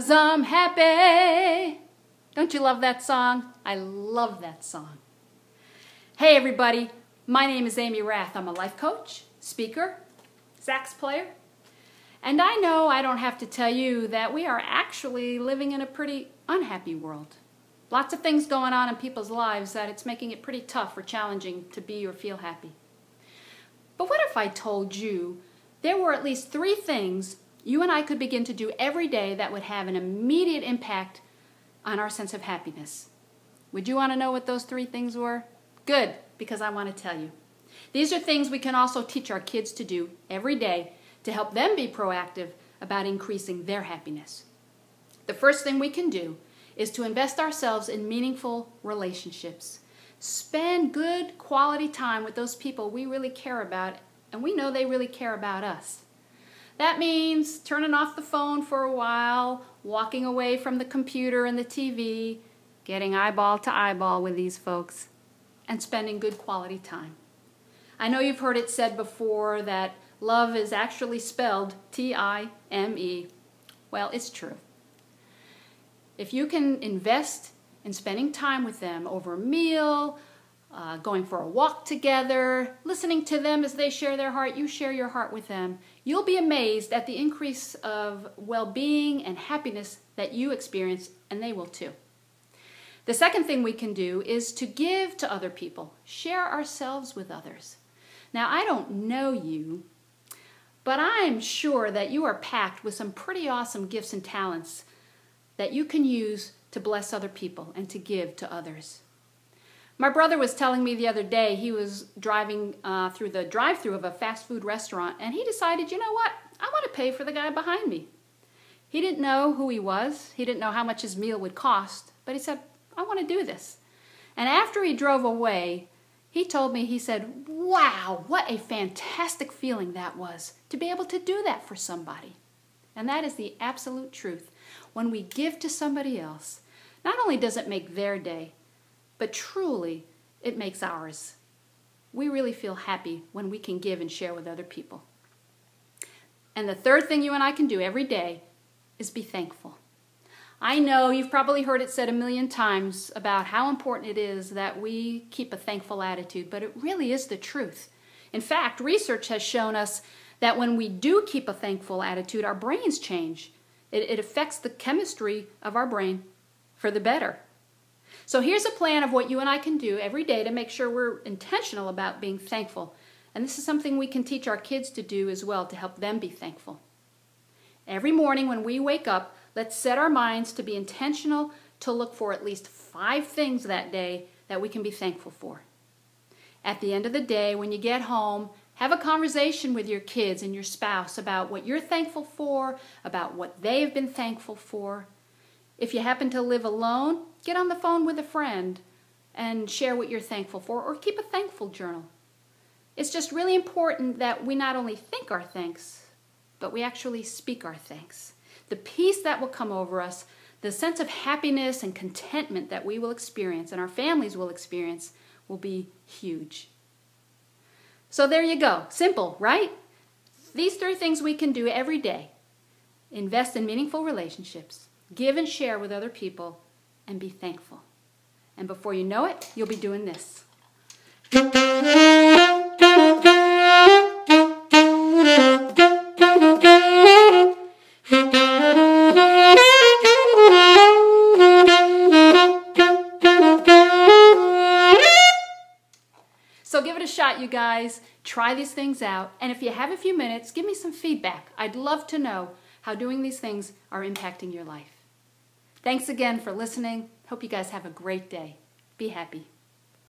'cause I'm happy. Don't you love that song? I love that song. Hey everybody, my name is Amy Rath. I'm a life coach, speaker, sax player, and I know I don't have to tell you that we are actually living in a pretty unhappy world. Lots of things going on in people's lives that it's making it pretty tough or challenging to be or feel happy. But what if I told you there were at least 3 things you and I could begin to do every day that would have an immediate impact on our sense of happiness? Would you want to know what those 3 things were? Good, because I want to tell you. These are things we can also teach our kids to do every day to help them be proactive about increasing their happiness. The first thing we can do is to invest ourselves in meaningful relationships. Spend good quality time with those people we really care about, and we know they really care about us. That means turning off the phone for a while, walking away from the computer and the TV, getting eyeball to eyeball with these folks, and spending good quality time. I know you've heard it said before that love is actually spelled T-I-M-E. Well, it's true. If you can invest in spending time with them over a meal, going for a walk together, listening to them as they share their heart, you share your heart with them, you'll be amazed at the increase of well-being and happiness that you experience, and they will too. The second thing we can do is to give to other people, share ourselves with others. Now, I don't know you, but I'm sure that you are packed with some pretty awesome gifts and talents that you can use to bless other people and to give to others. My brother was telling me the other day he was driving through the drive-thru of a fast food restaurant, and he decided, you know what, I want to pay for the guy behind me. He didn't know who he was. He didn't know how much his meal would cost, but he said, I want to do this. And after he drove away, he told me, he said, wow, what a fantastic feeling that was to be able to do that for somebody. And that is the absolute truth. When we give to somebody else, not only does it make their day, but truly it makes ours. We really feel happy when we can give and share with other people. And the third thing you and I can do every day is be thankful. I know you've probably heard it said a million times about how important it is that we keep a thankful attitude, but it really is the truth. In fact, research has shown us that when we do keep a thankful attitude, our brains change. It affects the chemistry of our brain for the better. So here's a plan of what you and I can do every day to make sure we're intentional about being thankful. And this is something we can teach our kids to do as well to help them be thankful. Every morning when we wake up, let's set our minds to be intentional to look for at least 5 things that day that we can be thankful for. At the end of the day, when you get home, have a conversation with your kids and your spouse about what you're thankful for, about what they've been thankful for. If you happen to live alone, get on the phone with a friend and share what you're thankful for, or keep a thankful journal. It's just really important that we not only think our thanks, but we actually speak our thanks. The peace that will come over us, the sense of happiness and contentment that we will experience and our families will experience will be huge. So there you go. Simple, right? These 3 things we can do every day. Invest in meaningful relationships, give and share with other people, and be thankful. And before you know it, you'll be doing this. So give it a shot, you guys. Try these things out. And if you have a few minutes, give me some feedback. I'd love to know how doing these things are impacting your life. Thanks again for listening. Hope you guys have a great day. Be happy.